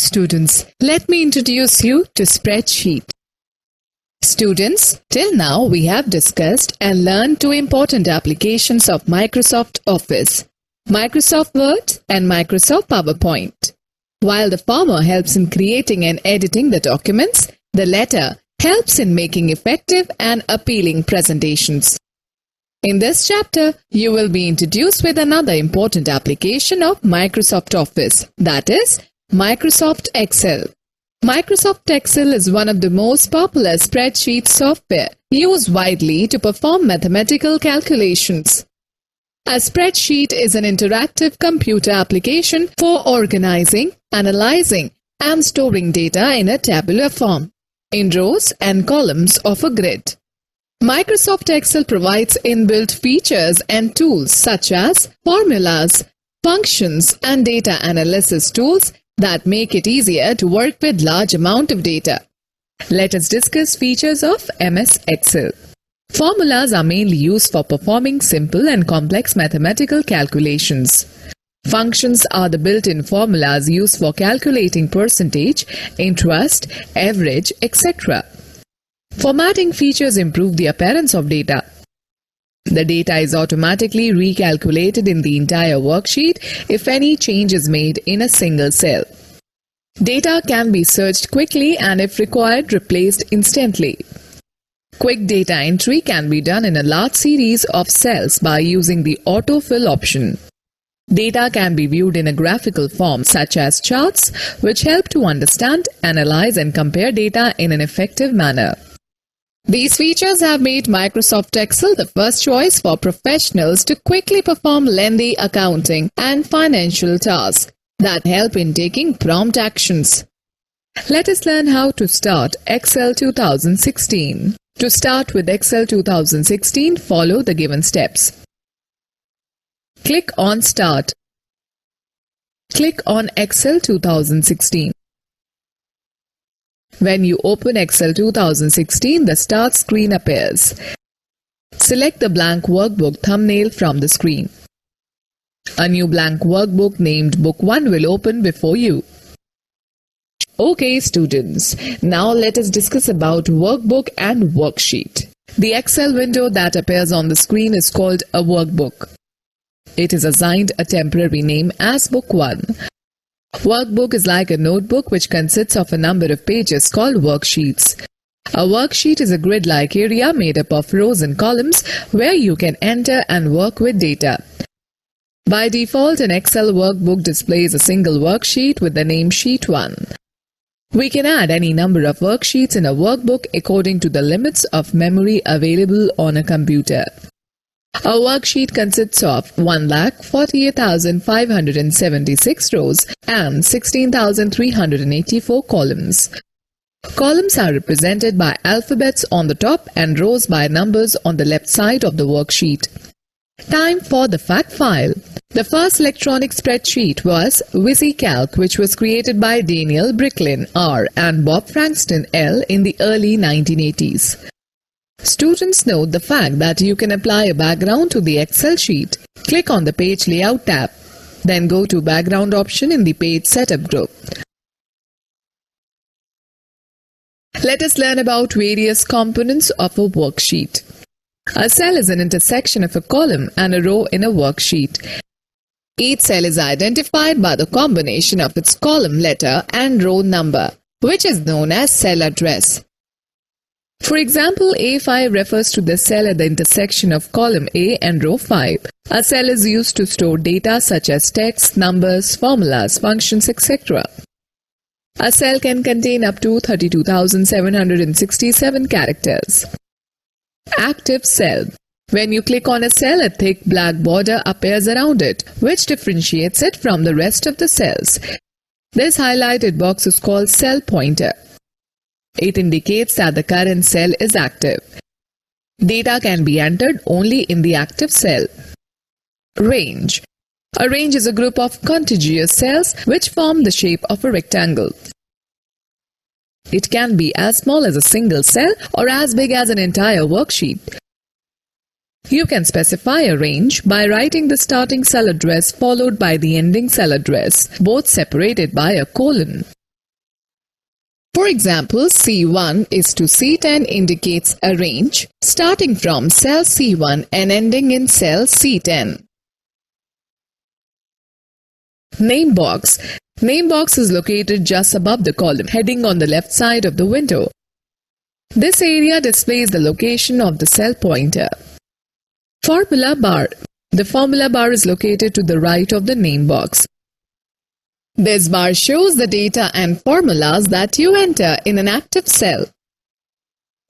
students, let me introduce you to spreadsheet. Students, till now we have discussed and learned two important applications of Microsoft Office, Microsoft Word and Microsoft PowerPoint. While the former helps in creating and editing the documents, the latter helps in making effective and appealing presentations. In this chapter, you will be introduced with another important application of Microsoft Office, that is, Microsoft Excel. Microsoft Excel is one of the most popular spreadsheet software used widely to perform mathematical calculations. A spreadsheet is an interactive computer application for organizing, analyzing, and storing data in a tabular form, in rows and columns of a grid. Microsoft Excel provides inbuilt features and tools such as formulas, functions, and data analysis tools that make it easier to work with large amount of data. Let us discuss features of MS Excel. Formulas are mainly used for performing simple and complex mathematical calculations. Functions are the built-in formulas used for calculating percentage, interest, average, etc. Formatting features improve the appearance of data. The data is automatically recalculated in the entire worksheet if any change is made in a single cell. Data can be searched quickly and, if required, replaced instantly. Quick data entry can be done in a large series of cells by using the autofill option. Data can be viewed in a graphical form such as charts, which help to understand, analyze, and compare data in an effective manner. These features have made Microsoft Excel the first choice for professionals to quickly perform lengthy accounting and financial tasks that help in taking prompt actions. Let us learn how to start Excel 2016. To start with Excel 2016, follow the given steps. Click on Start. Click on Excel 2016. When you open Excel 2016, the Start screen appears. Select the blank workbook thumbnail from the screen. A new blank workbook named Book 1 will open before you. Okay, students, now let us discuss about workbook and worksheet. The Excel window that appears on the screen is called a workbook. It is assigned a temporary name as Book 1. Workbook is like a notebook which consists of a number of pages called worksheets. A worksheet is a grid-like area made up of rows and columns where you can enter and work with data. By default, an Excel workbook displays a single worksheet with the name Sheet 1. We can add any number of worksheets in a workbook according to the limits of memory available on a computer. A worksheet consists of 1,48,576 rows and 16,384 columns. Columns are represented by alphabets on the top and rows by numbers on the left side of the worksheet. Time for the fact file. The first electronic spreadsheet was VisiCalc, which was created by Daniel Bricklin, R. and Bob Frankston, L. in the early 1980s. Students, note the fact that you can apply a background to the Excel sheet. Click on the Page Layout tab. Then go to Background option in the Page Setup group. Let us learn about various components of a worksheet. A cell is an intersection of a column and a row in a worksheet. Each cell is identified by the combination of its column letter and row number, which is known as cell address. For example, A5 refers to the cell at the intersection of column A and row 5. A cell is used to store data such as text, numbers, formulas, functions, etc. A cell can contain up to 32,767 characters. Active cell. When you click on a cell, a thick black border appears around it, which differentiates it from the rest of the cells. This highlighted box is called cell pointer. It indicates that the current cell is active. Data can be entered only in the active cell. Range. A range is a group of contiguous cells which form the shape of a rectangle. It can be as small as a single cell or as big as an entire worksheet. You can specify a range by writing the starting cell address followed by the ending cell address, both separated by a colon. For example, C1 is to C10 indicates a range starting from cell C1 and ending in cell C10. Name box. Name box is located just above the column heading on the left side of the window. This area displays the location of the cell pointer. Formula bar. The formula bar is located to the right of the name box. This bar shows the data and formulas that you enter in an active cell.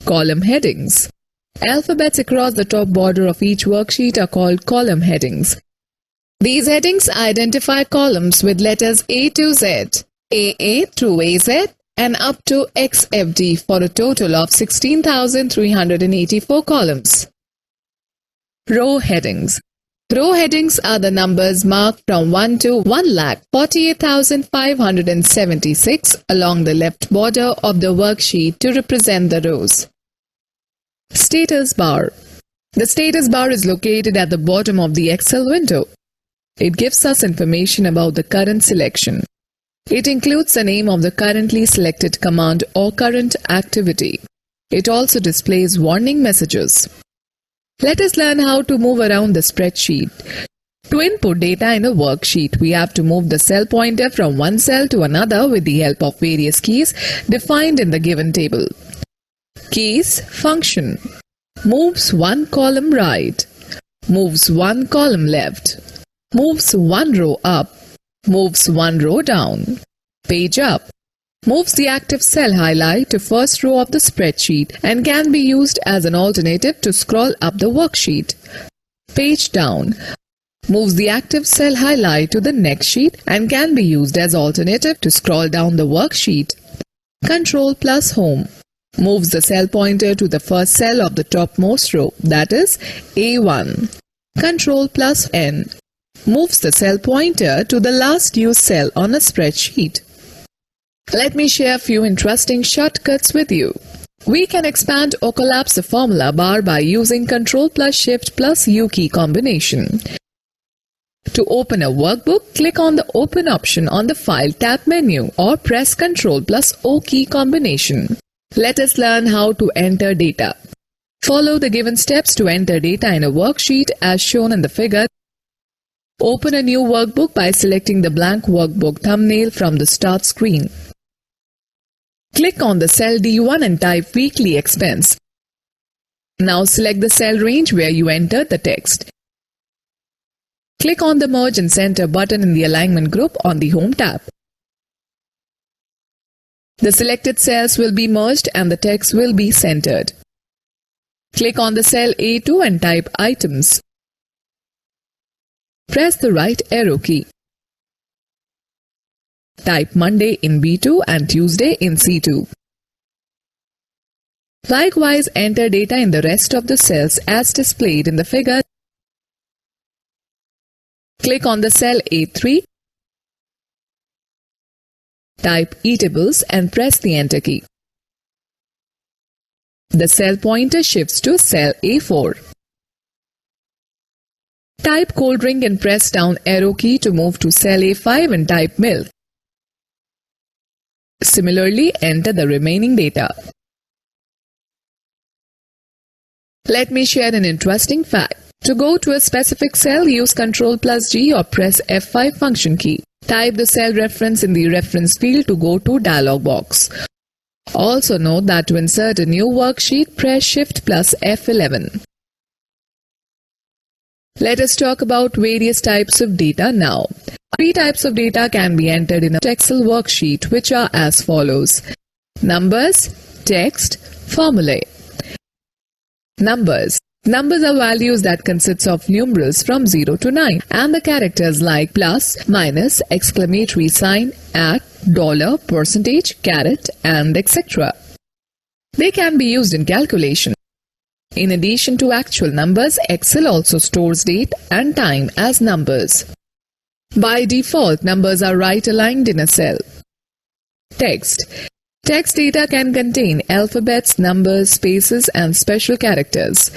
Column headings. Alphabets across the top border of each worksheet are called column headings. These headings identify columns with letters A to Z, AA through AZ, and up to XFD for a total of 16,384 columns. Row headings. Row headings are the numbers marked from 1 to 1,48,576 along the left border of the worksheet to represent the rows. Status bar. The status bar is located at the bottom of the Excel window. It gives us information about the current selection. It includes the name of the currently selected command or current activity. It also displays warning messages. Let us learn how to move around the spreadsheet. To input data in a worksheet, we have to move the cell pointer from one cell to another with the help of various keys defined in the given table. Keys function. Moves one column right. Moves one column left. Moves one row up. Moves one row down. Page up. Moves the active cell highlight to first row of the spreadsheet and can be used as an alternative to scroll up the worksheet. Page down. Moves the active cell highlight to the next sheet and can be used as alternative to scroll down the worksheet. Control plus Home. Moves the cell pointer to the first cell of the topmost row, that is A1. Control plus N. Moves the cell pointer to the last used cell on a spreadsheet. Let me share a few interesting shortcuts with you. We can expand or collapse the formula bar by using Ctrl plus Shift plus U key combination. To open a workbook, click on the Open option on the File tab menu or press Ctrl plus O key combination. Let us learn how to enter data. Follow the given steps to enter data in a worksheet as shown in the figure. Open a new workbook by selecting the blank workbook thumbnail from the start screen. Click on the cell D1 and type weekly expense. Now select the cell range where you entered the text. Click on the Merge and Center button in the Alignment group on the Home tab. The selected cells will be merged and the text will be centered. Click on the cell A2 and type Items. Press the right arrow key. Type Monday in B2 and Tuesday in C2. Likewise, enter data in the rest of the cells as displayed in the figure. Click on the cell A3. Type Eatables and press the Enter key. The cell pointer shifts to cell A4. Type cold drink and press down arrow key to move to cell A5 and type milk. Similarly, enter the remaining data. Let me share an interesting fact. To go to a specific cell, use Ctrl plus G or press F5 function key. Type the cell reference in the reference field to go to dialog box. Also note that to insert a new worksheet, press Shift plus F11. Let us talk about various types of data now. 3 types of data can be entered in an Excel worksheet, which are as follows: numbers, text, formulae. Numbers. Numbers are values that consists of numerals from 0 to 9 and the characters like plus, minus, exclamatory sign, at, dollar, percentage, caret, and etc. They can be used in calculation. In addition to actual numbers, Excel also stores date and time as numbers. By default, numbers are right-aligned in a cell. Text. Text data can contain alphabets, numbers, spaces, and special characters.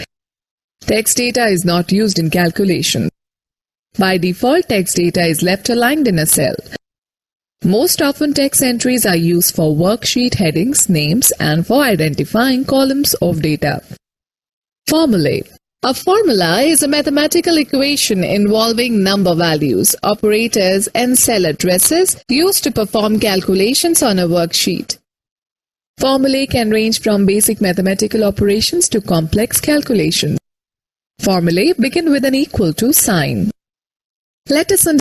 Text data is not used in calculation. By default, text data is left-aligned in a cell. Most often text entries are used for worksheet headings, names, and for identifying columns of data. Formulae. A formula is a mathematical equation involving number values, operators, and cell addresses used to perform calculations on a worksheet. Formulae can range from basic mathematical operations to complex calculations. Formulae begin with an equal to sign. Let us